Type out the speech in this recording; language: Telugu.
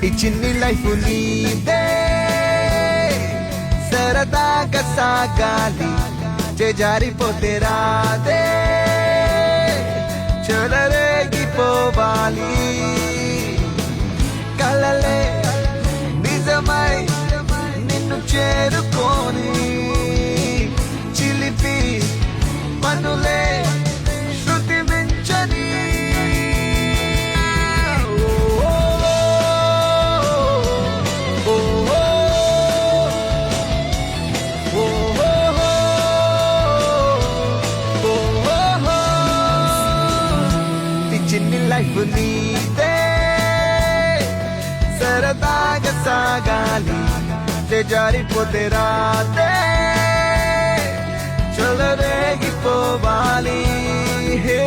ఈ చిన్ని లైఫ్ నీదే సరదాగా సాగాలి చేజారిపోతే రాదే చెలరేగిపోవాలి కలలే నిజమై నిన్ను చేరుకోని చిలిపి పనులే శృతి మించని చిన్ని లైఫ్ నీదే సరదాగా సాగాలి జారిపోతే రాతే చెలరేగిపోవాలి హే